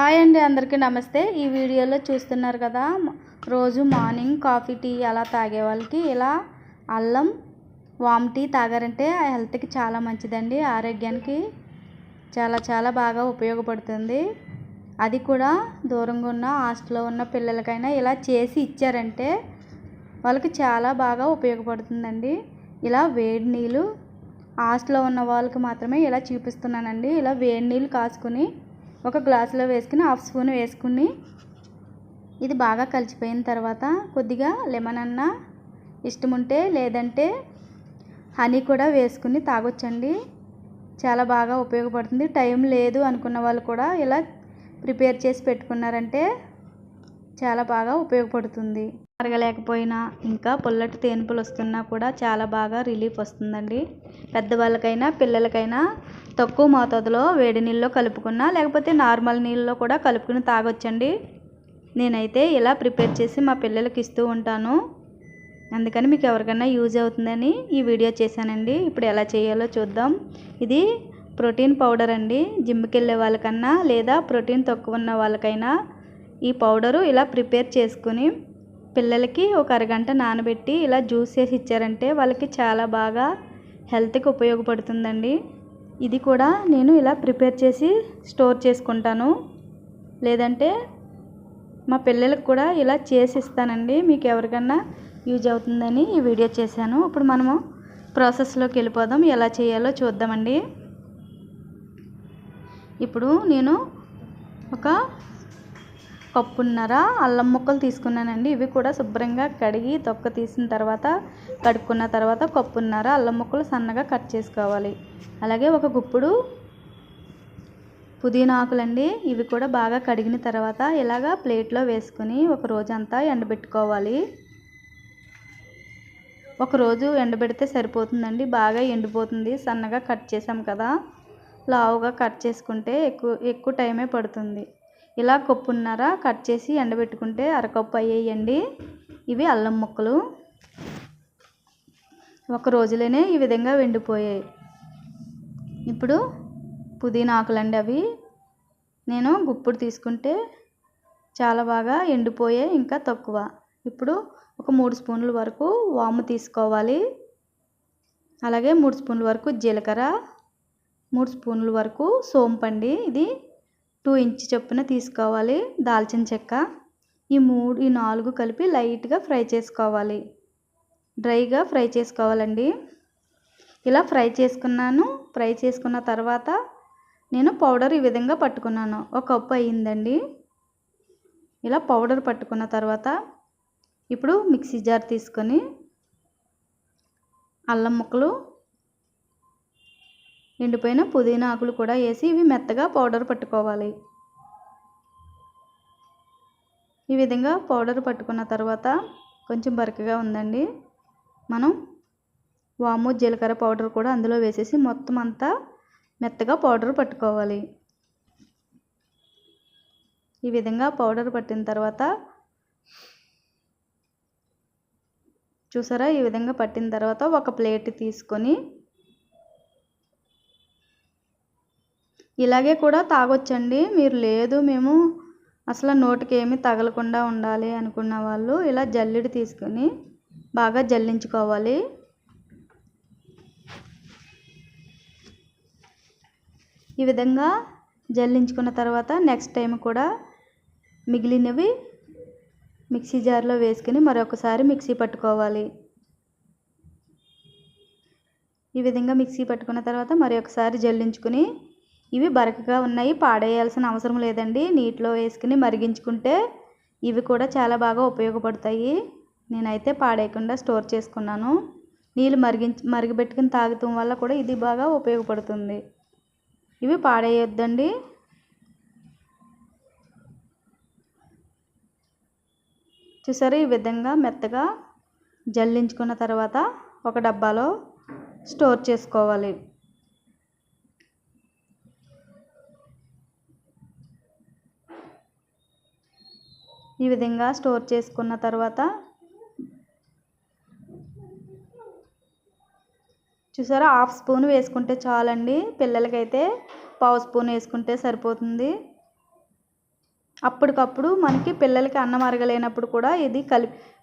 Hi అండి, అందరికీ నమస్తే. ఈ వీడియోలో చూస్తున్నారు కదా, రోజు మార్నింగ్ కాఫీ టీ అలా తాగే వాళ్ళకి ఇలా అల్లం వామ్ టీ తాగారంటే హెల్త్కి చాలా మంచిదండి. ఆరోగ్యానికి చాలా బాగా ఉపయోగపడుతుంది. అది కూడా దూరంగా ఉన్న హాస్టల్లో ఉన్న పిల్లలకైనా ఇలా చేసి ఇచ్చారంటే వాళ్ళకి చాలా బాగా ఉపయోగపడుతుందండి. ఇలా వేడి నీళ్ళు హాస్టల్లో ఉన్న వాళ్ళకి మాత్రమే ఇలా చూపిస్తున్నానండి. ఇలా వేడి నీళ్ళు కాసుకుని ఒక గ్లాసులో వేసుకుని హాఫ్ స్పూన్ వేసుకుని ఇది బాగా కలిసిపోయిన తర్వాత కొద్దిగా లెమన్ అన్న ఇష్టం ఉంటే, లేదంటే హనీ కూడా వేసుకుని తాగొచ్చండి. చాలా బాగా ఉపయోగపడుతుంది. టైం లేదు అనుకున్న వాళ్ళు కూడా ఇలా ప్రిపేర్ చేసి పెట్టుకున్నారంటే చాలా బాగా ఉపయోగపడుతుంది. అరగలేకపోయినా ఇంకా పుల్లటి తేనుపులు వస్తున్నా కూడా చాలా బాగా రిలీఫ్ వస్తుందండి. పెద్దవాళ్ళకైనా పిల్లలకైనా తక్కువ మోతాదులో వేడి నీళ్ళలో కలుపుకున్నా, లేకపోతే నార్మల్ నీళ్ళలో కూడా కలుపుకుని తాగొచ్చండి. నేనైతే ఇలా ప్రిపేర్ చేసి మా పిల్లలకి ఇస్తూ ఉంటాను. అందుకని మీకు ఎవరికైనా యూజ్ అవుతుందని ఈ వీడియో చేశానండి. ఇప్పుడు ఎలా చేయాలో చూద్దాం. ఇది ప్రోటీన్ పౌడర్ అండి. జిమ్కి వెళ్ళే వాళ్ళకన్నా లేదా ప్రోటీన్ తక్కువ ఉన్న వాళ్ళకైనా ఈ పౌడరు ఇలా ప్రిపేర్ చేసుకుని పిల్లలకి ఒక అరగంట నానబెట్టి ఇలా జ్యూస్ చేసి ఇచ్చారంటే వాళ్ళకి చాలా బాగా హెల్త్కి ఉపయోగపడుతుందండి. ఇది కూడా నేను ఇలా ప్రిపేర్ చేసి స్టోర్ చేసుకుంటాను, లేదంటే మా పిల్లలకు కూడా ఇలా చేసి ఇస్తానండి. మీకు ఎవరికన్నా యూజ్ అవుతుందని ఈ వీడియో చేశాను. ఇప్పుడు మనము ప్రాసెస్లోకి వెళ్ళిపోదాం. ఎలా చేయాలో చూద్దామండి. ఇప్పుడు నేను ఒక కప్పున్నర అల్లం ముక్కలు తీసుకున్నానండి. ఇవి కూడా శుభ్రంగా కడిగి తొక్క తీసిన తర్వాత కడుక్కున్న తర్వాత కప్పున్నర అల్లం ముక్కలు సన్నగా కట్ చేసుకోవాలి. అలాగే ఒక గుప్పుడు పుదీనా ఆకులండి. ఇవి కూడా బాగా కడిగిన తర్వాత ఇలాగా ప్లేట్లో వేసుకుని ఒక రోజంతా ఎండబెట్టుకోవాలి. ఒక రోజు ఎండబెడితే సరిపోతుందండి. బాగా ఎండిపోతుంది. సన్నగా కట్ చేసాం కదా, లావుగా కట్ చేసుకుంటే ఎక్కువ టైమే పడుతుంది. ఇలా కప్పున్నర కట్ చేసి ఎండబెట్టుకుంటే అరకప్పు అయ్యాయండి. ఇవి అల్లం ముక్కలు ఒక రోజులోనే ఈ విధంగా ఎండిపోయాయి. ఇప్పుడు పుదీనా ఆకులండి. అవి నేను గుప్పుడు తీసుకుంటే చాలా బాగా ఎండిపోయాయి, ఇంకా తక్కువ. ఇప్పుడు ఒక 3 స్పూన్ల వరకు వాము తీసుకోవాలి. అలాగే 3 స్పూన్ల వరకు జీలకర్ర, 3 స్పూన్ల వరకు సోంపండి. ఇది 2 ఇంచ్ చొప్పున తీసుకోవాలి. దాల్చిన చెక్క, ఈ 4 కలిపి లైట్గా ఫ్రై చేసుకోవాలి. డ్రైగా ఫ్రై చేసుకోవాలండి. ఇలా ఫ్రై చేసుకున్నాను. ఫ్రై చేసుకున్న తర్వాత నేను పౌడర్ ఈ విధంగా పట్టుకున్నాను. ఒక కప్పు అయ్యిందండి. ఇలా పౌడర్ పట్టుకున్న తర్వాత ఇప్పుడు మిక్సీ జార్ తీసుకొని అల్లం ముక్కలు, ఎండిపోయిన పుదీనా ఆకులు కూడా వేసి ఇవి మెత్తగా పౌడర్ పట్టుకోవాలి. ఈ విధంగా పౌడర్ పట్టుకున్న తర్వాత కొంచెం బరకగా ఉందండి. మనం వాము జీలకర్ర పౌడర్ కూడా అందులో వేసేసి మొత్తం అంతా మెత్తగా పౌడర్ పట్టుకోవాలి. ఈ విధంగా పౌడర్ పట్టిన తర్వాత చూసారా, ఈ విధంగా పట్టిన తర్వాత ఒక ప్లేట్ తీసుకొని ఇలాగే కూడా తాగొచ్చండి. మీరు లేదు మేము అసలు నోటికి ఏమీ తగలకుండా ఉండాలి అనుకున్న వాళ్ళు ఇలా జల్లెడ తీసుకొని బాగా జల్లించుకోవాలి. ఈ విధంగా జల్లించుకున్న తర్వాత నెక్స్ట్ టైం కూడా మిగిలినవి మిక్సీ జార్లో వేసుకుని మరొకసారి మిక్సీ పట్టుకోవాలి. ఈ విధంగా మిక్సీ పట్టుకున్న తర్వాత మరొకసారి జల్లించుకుని ఇవి బరకగా ఉన్నాయి, పాడేయాల్సిన అవసరం లేదండి. నీటిలో వేసుకుని మరిగించుకుంటే ఇవి కూడా చాలా బాగా ఉపయోగపడతాయి. నేనైతే పాడేయకుండా స్టోర్ చేసుకున్నాను. నీళ్ళు మరిగిపెట్టుకుని తాగటం వల్ల కూడా ఇది బాగా ఉపయోగపడుతుంది. ఇవి పాడేయొద్దండి. చూసారు, ఈ విధంగా మెత్తగా జల్లించుకున్న తర్వాత ఒక డబ్బాలో స్టోర్ చేసుకోవాలి. ఈ విధంగా స్టోర్ చేసుకున్న తర్వాత చూసారా, హాఫ్ స్పూన్ వేసుకుంటే చాలండి. పిల్లలకైతే పావు స్పూన్ వేసుకుంటే సరిపోతుంది. అప్పటికప్పుడు మనకి పిల్లలకి అన్నం అరగలేనప్పుడు కూడా ఇది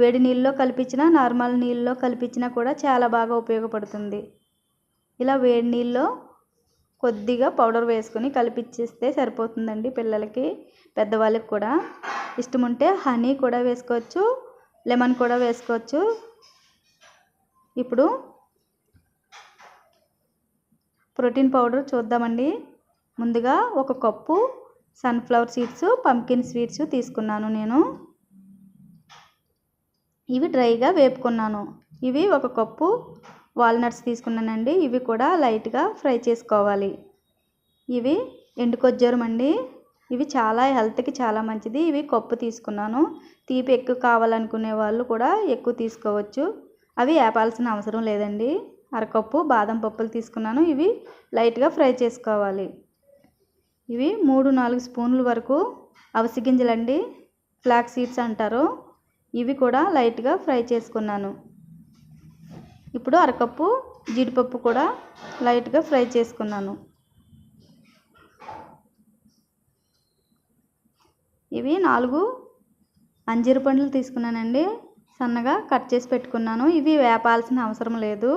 వేడి నీళ్ళలో కలిపించినా నార్మల్ నీళ్ళలో కలిపించినా కూడా చాలా బాగా ఉపయోగపడుతుంది. ఇలా వేడి నీళ్ళలో కొద్దిగా పౌడర్ వేసుకొని కలిపిచ్చేస్తే సరిపోతుందండి పిల్లలకి, పెద్దవాళ్ళకి కూడా. ఇష్టం ఉంటే హనీ కూడా వేసుకోవచ్చు, లెమన్ కూడా వేసుకోవచ్చు. ఇప్పుడు ప్రోటీన్ పౌడర్ చూద్దామండి. ముందుగా 1 cup sunflower seeds, pumpkin seeds తీసుకున్నాను నేను. ఇవి డ్రైగా వేపుకున్నాను. ఇవి 1 కప్పు వాల్నట్స్ తీసుకున్నానండి. ఇవి కూడా లైట్గా ఫ్రై చేసుకోవాలి. ఇవి ఎండు ఖర్జూరం అండి. ఇవి చాలా హెల్త్కి చాలా మంచిది. ఇవి కప్పు తీసుకున్నాను. తీపి ఎక్కువ కావాలనుకునే వాళ్ళు కూడా ఎక్కువ తీసుకోవచ్చు. అవి వేపాల్సిన అవసరం లేదండి. 1/2 కప్పు బాదం పప్పులు తీసుకున్నాను. ఇవి లైట్గా ఫ్రై చేసుకోవాలి. ఇవి 3-4 స్పూన్ల వరకు అవిసె గింజలండి, ఫ్లాక్ సీడ్స్ అంటారు. ఇవి కూడా లైట్గా ఫ్రై చేసుకున్నాను. ఇప్పుడు 1/2 కప్పు జీడిపప్పు కూడా లైట్గా ఫ్రై చేసుకున్నాను. ఇవి 4 అంజీర పండ్లు తీసుకున్నానండి, సన్నగా కట్ చేసి పెట్టుకున్నాను. ఇవి వేపాల్సిన అవసరం లేదు.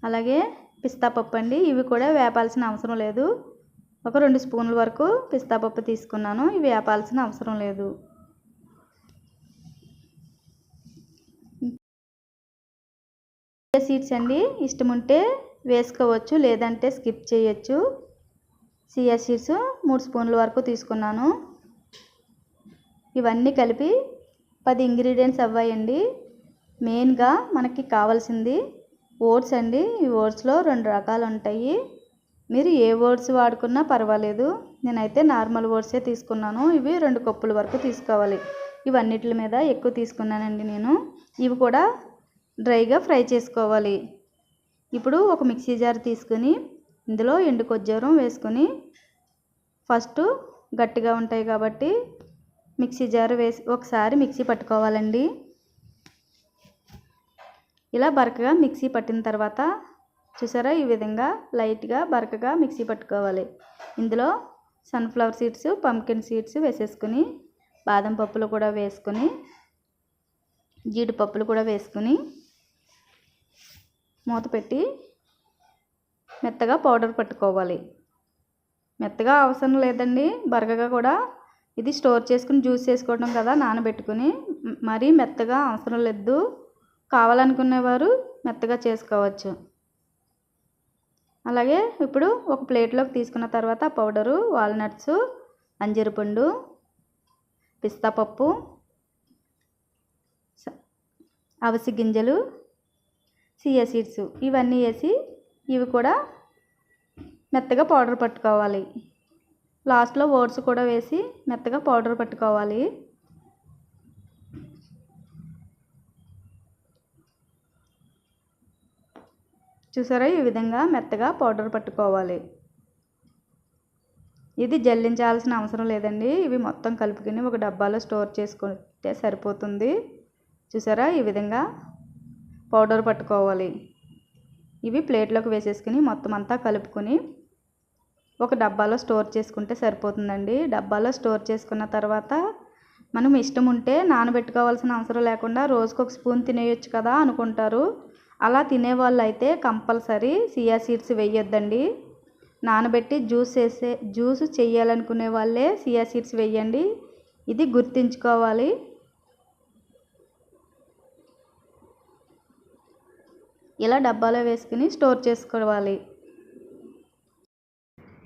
అలాగే పిస్తా పప్పు అండి. ఇవి కూడా వేపాల్సిన అవసరం లేదు. ఒక 2 స్పూన్ల వరకు పిస్తా పప్పు తీసుకున్నాను. ఇవి వేపాల్సిన అవసరం లేదు. సీడ్స్ అండి, ఇష్టం ఉంటే వేసుకోవచ్చు, లేదంటే స్కిప్ చేయొచ్చు. చియా సీడ్స్ 3 స్పూన్ల వరకు తీసుకున్నాను. ఇవన్నీ కలిపి 10 ఇంగ్రీడియంట్స్ అవ్వాయండి. మెయిన్గా మనకి కావాల్సింది ఓట్స్ అండి. ఈ ఓట్స్లో 2 రకాలు ఉంటాయి. మీరు ఏ ఓట్స్ వాడుకున్నా పర్వాలేదు. నేనైతే నార్మల్ ఓట్సే తీసుకున్నాను. ఇవి 2 కప్పుల వరకు తీసుకోవాలి. ఇవన్నిటి మీద ఎక్కువ తీసుకున్నానండి నేను. ఇవి కూడా డ్రైగా ఫ్రై చేసుకోవాలి. ఇప్పుడు ఒక మిక్సీ జార్ తీసుకుని ఇందులో ఎండు ఖర్జూరం వేసుకొని, ఫస్ట్ గట్టిగా ఉంటాయి కాబట్టి మిక్సీ జార్ వేసి ఒకసారి మిక్సీ పట్టుకోవాలండి. ఇలా బరకగా మిక్సీ పట్టిన తర్వాత చూసారా, ఈ విధంగా లైట్గా బరకగా మిక్సీ పట్టుకోవాలి. ఇందులో సన్ఫ్లవర్ సీడ్స్, పంకిన్ సీడ్స్ వేసేసుకుని, బాదం పప్పులు కూడా వేసుకుని, జీడిపప్పులు కూడా వేసుకుని మూత పెట్టి మెత్తగా పౌడర్ పట్టుకోవాలి. మెత్తగా అవసరం లేదండి, బరకగా కూడా. ఇది స్టోర్ చేసుకుని జ్యూస్ చేసుకోవడం కదా, నానబెట్టుకుని. మరీ మెత్తగా అవసరం లేదు. కావాలనుకునేవారు మెత్తగా చేసుకోవచ్చు. అలాగే ఇప్పుడు ఒక ప్లేట్లోకి తీసుకున్న తర్వాత పౌడరు, వాల్నట్స్, అంజీర పండు, పిస్తా పప్పు, అవిసె గింజలు, చియా సీడ్స్ ఇవన్నీ వేసి ఇవి కూడా మెత్తగా పౌడర్ పట్టుకోవాలి. లాస్ట్లో ఓట్స్ కూడా వేసి మెత్తగా పౌడర్ పట్టుకోవాలి. చూసారా, ఈ విధంగా మెత్తగా పౌడర్ పట్టుకోవాలి. ఇది జల్లించాల్సిన అవసరం లేదండి. ఇవి మొత్తం కలుపుకొని ఒక డబ్బాలో స్టోర్ చేసుకుంటే సరిపోతుంది. చూసారా, ఈ విధంగా పౌడర్ పట్టుకోవాలి. ఇవి ప్లేట్లోకి వేసేసుకుని మొత్తం అంతా కలుపుకొని ఒక డబ్బాలో స్టోర్ చేసుకుంటే సరిపోతుందండి. డబ్బాలో స్టోర్ చేసుకున్న తర్వాత మనం ఇష్టం ఉంటే నానబెట్టుకోవాల్సిన అవసరం లేకుండా రోజుకు 1 స్పూన్ తినేయొచ్చు కదా అనుకుంటారు. అలా తినేవాళ్ళు అయితే కంపల్సరీ చియా సీడ్స్ వేయొద్దండి. నానబెట్టి జ్యూస్ చేయాలనుకునే వాళ్ళే చియా సీడ్స్ వేయండి. ఇది గుర్తుంచుకోవాలి. ఇలా డబ్బాలో వేసుకుని స్టోర్ చేసుకోవాలి.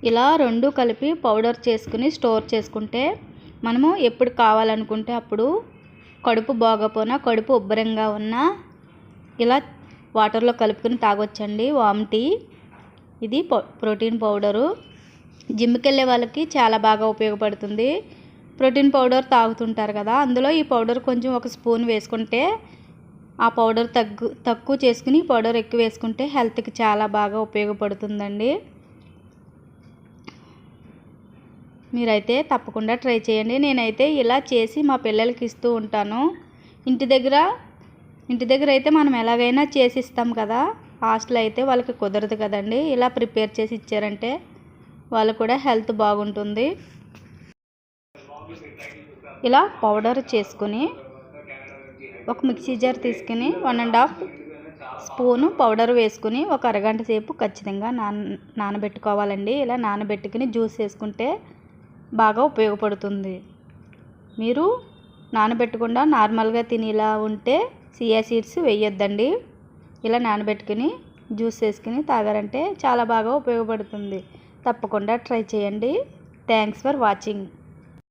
ఇలా 2 కలిపి పౌడర్ చేసుకుని స్టోర్ చేసుకుంటే మనము ఎప్పుడు కావాలనుకుంటే అప్పుడు, కడుపు బాగోపోయినా, కడుపు ఉబ్బరంగా ఉన్నా ఇలా వాటర్లో కలుపుకొని తాగొచ్చండి. వామ్ టీ. ఇది ప్రోటీన్ పౌడరు. జిమ్కి వెళ్ళే వాళ్ళకి చాలా బాగా ఉపయోగపడుతుంది. ప్రోటీన్ పౌడర్ తాగుతుంటారు కదా, అందులో ఈ పౌడర్ కొంచెం 1 స్పూన్ వేసుకుంటే, ఆ పౌడర్ తక్కువ చేసుకుని పౌడర్ ఎక్కువ వేసుకుంటే హెల్త్కి చాలా బాగా ఉపయోగపడుతుందండి. మీరైతే తప్పకుండా ట్రై చేయండి. నేనైతే ఇలా చేసి మా పిల్లలకి ఇస్తూ ఉంటాను. ఇంటి దగ్గర అయితే మనం ఎలాగైనా చేసి ఇస్తాం కదా, హాస్టల్ అయితే వాళ్ళకి కుదరదు కదండి. ఇలా ప్రిపేర్ చేసి ఇచ్చారంటే వాళ్ళు కూడా హెల్త్ బాగుంటుంది. ఇలా పౌడర్ చేసుకుని ఒక మిక్సీ జార్ తీసుకుని 1.5 స్పూను పౌడర్ వేసుకుని ఒక అరగంట సేపు ఖచ్చితంగా నానబెట్టుకోవాలండి. ఇలా నానబెట్టుకుని జ్యూస్ వేసుకుంటే బాగా ఉపయోగపడుతుంది. మీరు నానబెట్టకుండా నార్మల్గా తినేలా ఉంటే చియా సీడ్స్ వేయొద్దండి. ఇలా నానబెట్టుకుని జ్యూస్ వేసుకుని తాగారంటే చాలా బాగా ఉపయోగపడుతుంది. తప్పకుండా ట్రై చేయండి. Thanks for watching.